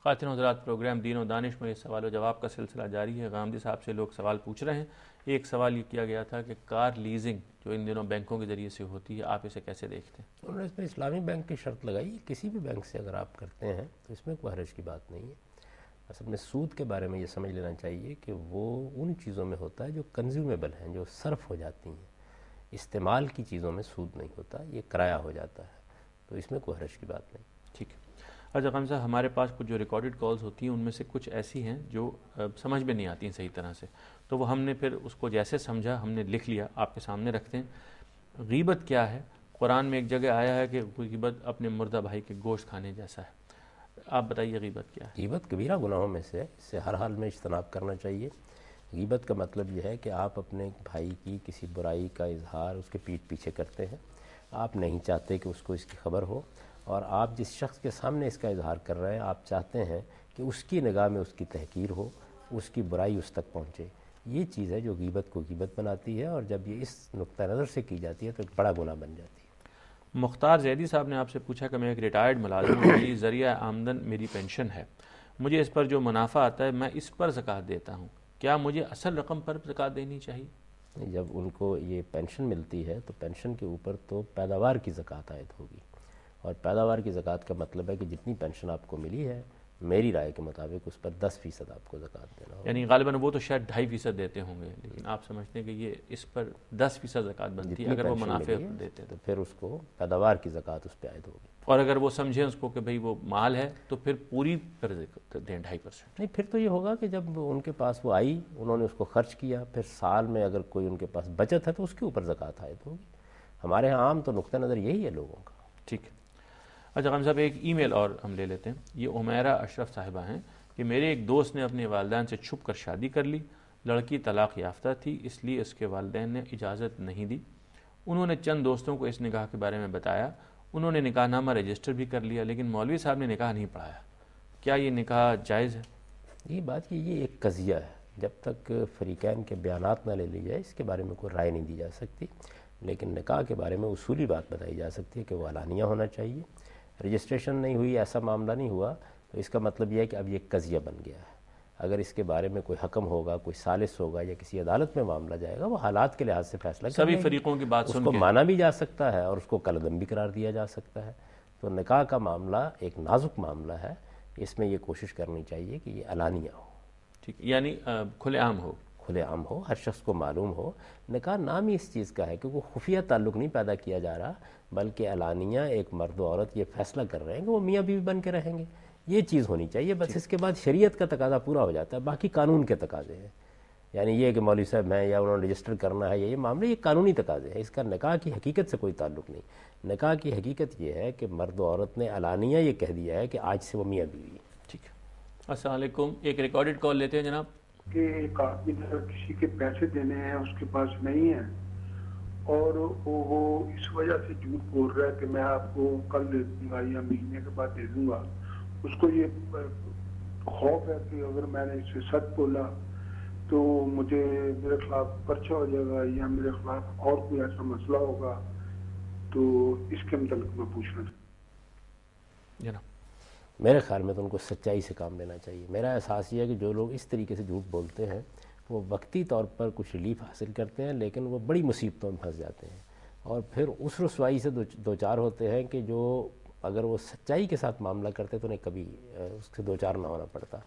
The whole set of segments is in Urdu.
خواتین حضرات، پروگرام دین و دانش میں یہ سوال و جواب کا سلسلہ جاری ہے۔ غامدی صاحب سے لوگ سوال پوچھ رہے ہیں۔ ایک سوال یہ کیا گیا تھا کہ کار لیزنگ جو ان دنوں بینکوں کے ذریعے سے ہوتی ہے، آپ اسے کیسے دیکھتے ہیں؟ انہوں نے اس میں اسلامی بینک کی شرط لگائی، کسی بھی بینک سے اگر آپ کرتے ہیں تو اس میں کوئی حرج کی بات نہیں ہے۔ اصل میں سود کے بارے میں یہ سمجھ لینا چاہیے کہ وہ ان چیزوں میں ہوتا ہے جو کنزیومیبل ہیں، جو صرف ہو جاتی ہیں۔ استعمال کی چیزوں میں سود نہیں ہوتا، یہ کرایہ ہو جاتا ہے، تو اس میں کوئی حرج کی بات نہیں۔ ٹھیک ہے۔ اچھا غم صاحب، ہمارے پاس کچھ جو ریکارڈڈ کالز ہوتی ہیں ان میں سے کچھ ایسی ہیں جو سمجھ میں نہیں آتی ہیں صحیح طرح سے، تو وہ ہم نے پھر اس کو جیسے سمجھا ہم نے لکھ لیا، آپ کے سامنے رکھتے ہیں۔ غیبت کیا ہے؟ قرآن میں ایک جگہ آیا ہے کہ غیبت اپنے مردہ بھائی کے گوشت کھانے جیسا ہے۔ آپ بتائیے غیبت کیا ہے؟ غیبت کبیرہ گناہوں میں سے ہے، اس سے ہر حال میں اجتناب کرنا چاہیے۔ غیبت کا مطلب یہ ہے کہ آپ اپنے بھائی کی کسی برائی کا اظہار اس کے پیٹھ پیچھے کرتے ہیں، آپ نہیں چاہتے کہ اس کو اس کی خبر ہو، اور آپ جس شخص کے سامنے اس کا اظہار کر رہے ہیں آپ چاہتے ہیں کہ اس کی نگاہ میں اس کی تحقیر ہو، اس کی برائی اس تک پہنچے۔ یہ چیز ہے جو غیبت کو غیبت بناتی ہے، اور جب یہ اس نقطہ نظر سے کی جاتی ہے تو ایک بڑا گناہ بن جاتی ہے۔ مختار زیدی صاحب نے آپ سے پوچھا کہ میں ایک ریٹائرڈ ملازم ہوں، میری ذریعہ آمدن میری پینشن ہے، مجھے اس پر جو منافع آتا ہے میں اس پر زکوٰۃ دیتا ہوں، کیا مجھے اصل رقم پر زکوٰۃ دینی چاہیے؟ جب ان کو یہ پینشن ملتی ہے تو پینشن کے اوپر تو پیداوار کی زکوٰۃ عائد ہوگی، اور پیداوار کی زکوٰۃ کا مطلب ہے کہ جتنی پینشن آپ کو ملی ہے میری رائے کے مطابق اس پر 10% آپ کو زکوٰۃ دینا ہوگا۔ یعنی غالباً وہ تو شاید 2.5% دیتے ہوں گے، لیکن آپ سمجھتے ہیں کہ یہ اس پر 10% زکوٰۃ بنتی ہے اگر وہ منافع دیتے ہیں تو پھر اس کو پیداوار کی زکوٰۃ اس پہ عائد ہوگی۔ اور اگر وہ سمجھیں اس کو کہ بھئی وہ مال ہے تو پھر پوری پر دیں 2.5%۔ نہیں، پھر تو یہ ہوگا کہ جب ان کے پاس وہ آئی، انہوں نے اس کو خرچ کیا، پھر سال میں اگر کوئی ان کے پاس بچت ہے تو اس کے اوپر زکوٰۃ عائد ہوگی۔ ہمارے ہاں عام تو نقطہ نظر یہی ہے لوگوں کا۔ ٹھیک ہے۔ اچھا غم صاحب، ایک ای میل اور ہم لے لیتے ہیں۔ یہ عمیرہ اشرف صاحبہ ہیں کہ میرے ایک دوست نے اپنے والدین سے چھپ کر شادی کر لی، لڑکی طلاق یافتہ تھی، اس لیے اس کے والدین نے اجازت نہیں دی۔ انہوں نے چند دوستوں کو اس نکاح کے بارے میں بتایا، انہوں نے نکاح نامہ رجسٹر بھی کر لیا، لیکن مولوی صاحب نے نکاح نہیں پڑھایا، کیا یہ نکاح جائز ہے؟ یہ بات کہ یہ ایک قضیہ ہے، جب تک فریقین کے بیانات نہ لے لی جائے اس کے بارے میں کوئی رائے نہیں دی جا سکتی، لیکن نکاح کے بارے میں اصولی بات بتائی جا سکتی ہے کہ وہ علانیہ ہونا چاہیے۔ رجسٹریشن نہیں ہوئی، ایسا معاملہ نہیں ہوا، تو اس کا مطلب یہ ہے کہ اب یہ قضیہ بن گیا ہے۔ اگر اس کے بارے میں کوئی حکم ہوگا، کوئی ثالث ہوگا یا کسی عدالت میں معاملہ جائے گا، وہ حالات کے لحاظ سے فیصلہ کرے سبھی گا، فریقوں کی بات اس سن کو کے مانا بھی جا سکتا ہے اور اس کو کالعدم بھی قرار دیا جا سکتا ہے۔ تو نکاح کا معاملہ ایک نازک معاملہ ہے، اس میں یہ کوشش کرنی چاہیے کہ یہ علانیہ ہو، ٹھیک، یعنی کھلے عام ہو، کھلے عام ہو، ہر شخص کو معلوم ہو۔ نکاح نام ہی اس چیز کا ہے کہ وہ خفیہ تعلق نہیں پیدا کیا جا رہا، بلکہ علانیہ ایک مرد و عورت یہ فیصلہ کر رہے ہیں کہ وہ میاں بیوی بن کے رہیں گے۔ یہ چیز ہونی چاہیے، بس اس کے بعد شریعت کا تقاضا پورا ہو جاتا ہے، باقی قانون کے تقاضے ہیں۔ یعنی یہ کہ مولوی صاحب ہیں یا انہوں نے رجسٹر کرنا ہے، یہ معاملے یہ قانونی تقاضے ہیں، اس کا نکاح کی حقیقت سے کوئی تعلق نہیں۔ نکاح کی حقیقت یہ ہے کہ مرد و عورت نے علانیہ یہ کہہ دیا ہے کہ آج سے وہ میاں بیوی ہیں۔ ٹھیک ہے۔ السلام علیکم، ایک ریکارڈڈ کال لیتے ہیں جناب۔ کہ ایک آدمی کسی کے پیسے دینے ہیں اس کے پاس نہیں ہے، اور وہ اس وجہ سے جھوٹ بول رہا ہے کہ میں آپ کو کل دے دوں گا یا مہینے کے بعد دے دوں گا۔ اس کو یہ خوف ہے کہ اگر میں نے اس سے سچ بولا تو مجھے میرے خلاف پرچہ ہو جائے گا یا میرے خلاف اور کوئی ایسا مسئلہ ہوگا، تو اس کے متعلق میں پوچھنا چاہتا جناب۔ میرے خیال میں تو ان کو سچائی سے کام لینا چاہیے۔ میرا احساس یہ ہے کہ جو لوگ اس طریقے سے جھوٹ بولتے ہیں وہ وقتی طور پر کچھ ریلیف حاصل کرتے ہیں، لیکن وہ بڑی مصیبتوں میں پھنس جاتے ہیں، اور پھر اس رسوائی سے دو چار ہوتے ہیں کہ جو اگر وہ سچائی کے ساتھ معاملہ کرتے تو انہیں کبھی اس سے دو چار نہ ہونا پڑتا۔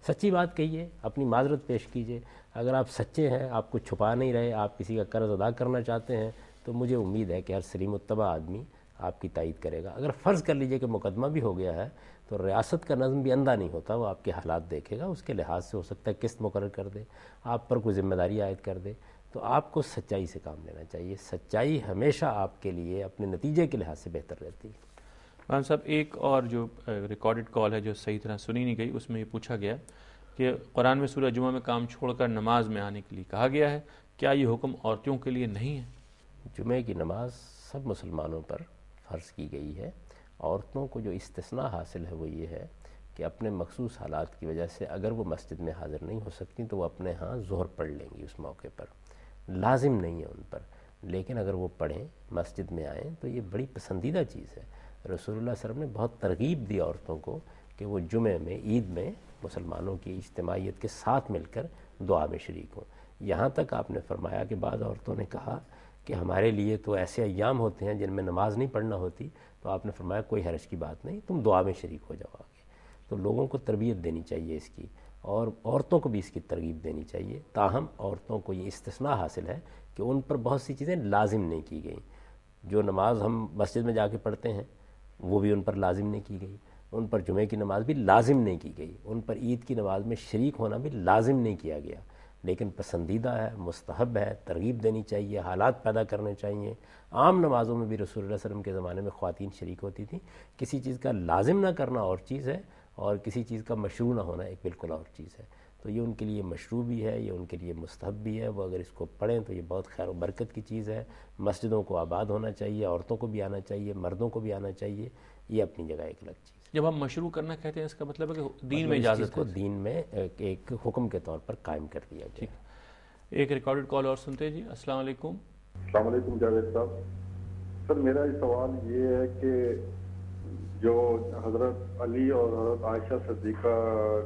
سچی بات کہیے، اپنی معذرت پیش کیجئے۔ اگر آپ سچے ہیں، آپ کو چھپا نہیں رہے، آپ کسی کا قرض ادا کرنا چاہتے ہیں، تو مجھے امید ہے کہ ہر سلیم الطبع آدمی آپ کی تائید کرے گا۔ اگر فرض کر لیجئے کہ مقدمہ بھی ہو گیا ہے تو ریاست کا نظم بھی اندھا نہیں ہوتا، وہ آپ کے حالات دیکھے گا، اس کے لحاظ سے ہو سکتا ہے قسط مقرر کر دے، آپ پر کوئی ذمہ داری عائد کر دے۔ تو آپ کو سچائی سے کام لینا چاہیے، سچائی ہمیشہ آپ کے لیے اپنے نتیجے کے لحاظ سے بہتر رہتی ہے۔ خان صاحب، ایک اور جو ریکارڈڈ کال ہے جو صحیح طرح سنی نہیں گئی، اس میں یہ پوچھا گیا کہ قرآن میں سورہ جمعہ میں کام چھوڑ کر نماز میں آنے کے لیے کہا گیا ہے، کیا یہ حکم عورتوں کے لیے نہیں ہے؟ جمعے کی نماز سب مسلمانوں پر فرض کی گئی ہے۔ عورتوں کو جو استثناء حاصل ہے وہ یہ ہے کہ اپنے مخصوص حالات کی وجہ سے اگر وہ مسجد میں حاضر نہیں ہو سکتی تو وہ اپنے ہاں ظہر پڑھ لیں گی اس موقع پر، لازم نہیں ہے ان پر، لیکن اگر وہ پڑھیں، مسجد میں آئیں تو یہ بڑی پسندیدہ چیز ہے۔ رسول اللہ صلی اللہ علیہ وسلم نے بہت ترغیب دی عورتوں کو کہ وہ جمعے میں عید میں مسلمانوں کی اجتماعیت کے ساتھ مل کر دعا میں شریک ہوں. یہاں تک آپ نے فرمایا کہ بعض عورتوں نے کہا کہ ہمارے لیے تو ایسے ایام ہوتے ہیں جن میں نماز نہیں پڑھنا ہوتی, تو آپ نے فرمایا کوئی حرج کی بات نہیں, تم دعا میں شریک ہو جاؤ آگے. تو لوگوں کو تربیت دینی چاہیے اس کی, اور عورتوں کو بھی اس کی ترغیب دینی چاہیے. تاہم عورتوں کو یہ استثناء حاصل ہے کہ ان پر بہت سی چیزیں لازم نہیں کی گئیں. جو نماز ہم مسجد میں جا کے پڑھتے ہیں وہ بھی ان پر لازم نہیں کی گئی, ان پر جمعے کی نماز بھی لازم نہیں کی گئی, ان پر عید کی نماز میں شریک ہونا بھی لازم نہیں کیا گیا, لیکن پسندیدہ ہے, مستحب ہے, ترغیب دینی چاہیے, حالات پیدا کرنے چاہیے. عام نمازوں میں بھی رسول اللہ صلی اللہ علیہ وسلم کے زمانے میں خواتین شریک ہوتی تھیں. کسی چیز کا لازم نہ کرنا اور چیز ہے, اور کسی چیز کا مشروع نہ ہونا ایک بالکل اور چیز ہے. تو یہ ان کے لیے مشروع بھی ہے, یہ ان کے لیے مستحب بھی ہے. وہ اگر اس کو پڑھیں تو یہ بہت خیر و برکت کی چیز ہے. مسجدوں کو آباد ہونا چاہیے, عورتوں کو بھی آنا چاہیے, مردوں کو بھی آنا چاہیے. یہ اپنی جگہ ایک الگ چیز. جب ہم مشروع کرنا کہتے ہیں اس کا مطلب ہے کہ دین میں اس اجازت چیز کو دین میں ایک حکم کے طور پر قائم کر دیا گیا. ایک ریکارڈڈ کال اور سنتے ہیں جی. السلام علیکم. السلام علیکم جاوید صاحب. سر میرا سوال یہ ہے کہ جو حضرت علی اور حضرت عائشہ صدیقہ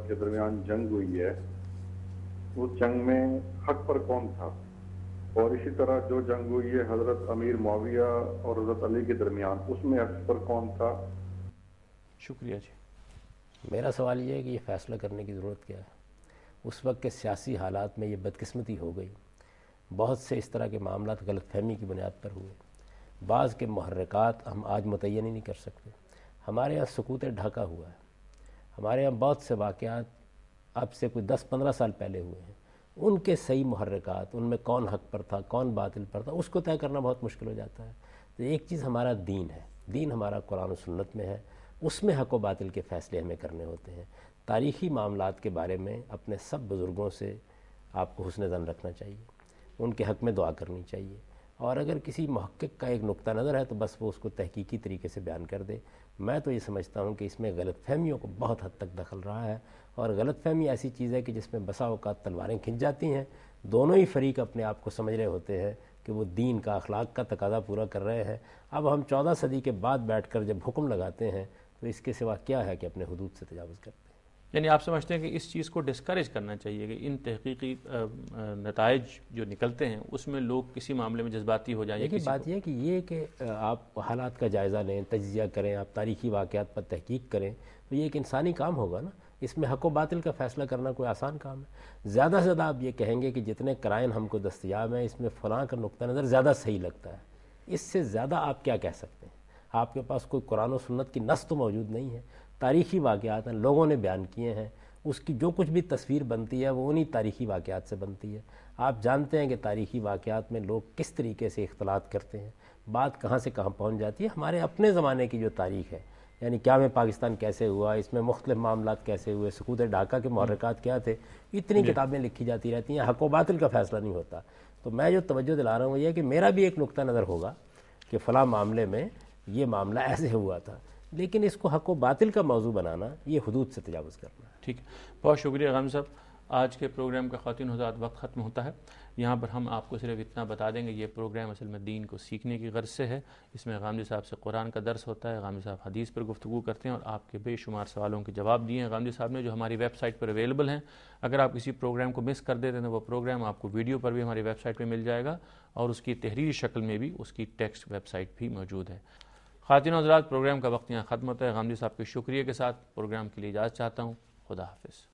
کے درمیان جنگ ہوئی ہے, اس جنگ میں حق پر کون تھا؟ اور اسی طرح جو جنگ ہوئی ہے حضرت امیر معاویہ اور حضرت علی کے درمیان, اس میں حق پر کون تھا؟ شکریہ جی. میرا سوال یہ ہے کہ یہ فیصلہ کرنے کی ضرورت کیا ہے؟ اس وقت کے سیاسی حالات میں یہ بدقسمتی ہو گئی, بہت سے اس طرح کے معاملات غلط فہمی کی بنیاد پر ہوئے. بعض کے محرکات ہم آج متعین ہی نہیں کر سکتے. ہمارے یہاں سکوت ڈھاکہ ہوا ہے. ہمارے یہاں بہت سے واقعات اب سے کوئی 10-15 سال پہلے ہوئے ہیں, ان کے صحیح محرکات, ان میں کون حق پر تھا کون باطل پر تھا, اس کو طے کرنا بہت مشکل ہو جاتا ہے. تو ایک چیز ہمارا دین ہے, دین ہمارا قرآن و سنت میں ہے, اس میں حق و باطل کے فیصلے ہمیں کرنے ہوتے ہیں. تاریخی معاملات کے بارے میں اپنے سب بزرگوں سے آپ کو حسن ظن رکھنا چاہیے, ان کے حق میں دعا کرنی چاہیے. اور اگر کسی محقق کا ایک نقطہ نظر ہے تو بس وہ اس کو تحقیقی طریقے سے بیان کر دے. میں تو یہ سمجھتا ہوں کہ اس میں غلط فہمیوں کو بہت حد تک دخل رہا ہے, اور غلط فہمی ایسی چیز ہے کہ جس میں بسا اوقات تلواریں کھنچ جاتی ہیں. دونوں ہی فریق اپنے آپ کو سمجھ رہے ہوتے ہیں کہ وہ دین کا اخلاق کا تقاضا پورا کر رہے ہیں. اب ہم 14 صدی کے بعد بیٹھ کر جب حکم لگاتے ہیں تو اس کے سوا کیا ہے کہ اپنے حدود سے تجاوز کرتے ہیں. یعنی آپ سمجھتے ہیں کہ اس چیز کو ڈسکریج کرنا چاہیے کہ ان تحقیقی نتائج جو نکلتے ہیں اس میں لوگ کسی معاملے میں جذباتی ہو جائیں. لیکن بات یہ ہے کہ یہ کہ آپ حالات کا جائزہ لیں, تجزیہ کریں, آپ تاریخی واقعات پر تحقیق کریں, تو یہ ایک انسانی کام ہوگا نا. اس میں حق و باطل کا فیصلہ کرنا کوئی آسان کام ہے؟ زیادہ سے زیادہ آپ یہ کہیں گے کہ جتنے قرائن ہم کو دستیاب ہیں اس میں فلاں کا نقطہ نظر زیادہ صحیح لگتا ہے. اس سے زیادہ آپ کیا کہہ سکتے ہیں؟ آپ کے پاس کوئی قرآن و سنت کی نص تو موجود نہیں ہے. تاریخی واقعات ہیں, لوگوں نے بیان کیے ہیں, اس کی جو کچھ بھی تصویر بنتی ہے وہ انہی تاریخی واقعات سے بنتی ہے. آپ جانتے ہیں کہ تاریخی واقعات میں لوگ کس طریقے سے اختلاط کرتے ہیں, بات کہاں سے کہاں پہنچ جاتی ہے. ہمارے اپنے زمانے کی جو تاریخ ہے, یعنی کیا میں پاکستان کیسے ہوا, اس میں مختلف معاملات کیسے ہوئے, سکوت ڈھاکہ کے محرکات کیا تھے, اتنی کتابیں لکھی جاتی رہتی ہیں, حق و باطل کا فیصلہ نہیں ہوتا. تو میں جو توجہ دلا رہا ہوں وہ یہ ہے کہ میرا بھی ایک نقطہ نظر ہوگا کہ فلاں معاملے میں یہ معاملہ ایسے ہوا تھا, لیکن اس کو حق و باطل کا موضوع بنانا یہ حدود سے تجاوز کرنا ہے. ٹھیک ہے, بہت شکریہ غام صاحب. آج کے پروگرام کا خواتین حضرات وقت ختم ہوتا ہے. یہاں پر ہم آپ کو صرف اتنا بتا دیں گے, یہ پروگرام اصل میں دین کو سیکھنے کی غرض سے ہے. اس میں غامدی صاحب سے قرآن کا درس ہوتا ہے, غامدی صاحب حدیث پر گفتگو کرتے ہیں اور آپ کے بے شمار سوالوں کے جواب دیے ہیں غامدی صاحب نے, جو ہماری ویب سائٹ پر اویلیبل ہیں. اگر آپ کسی پروگرام کو مس کر دیتے ہیں تو وہ پروگرام آپ کو ویڈیو پر بھی ہماری ویب سائٹ پہ مل جائے گا, اور اس کی تحریری شکل میں بھی اس کی ٹیکسٹ ویب سائٹ بھی موجود ہے. خواتین و حضرات, پروگرام کا وقت یہاں ختم ہوتا ہے. غامدی صاحب کے شکریہ کے ساتھ پروگرام کے لیے اجازت چاہتا ہوں. خدا حافظ.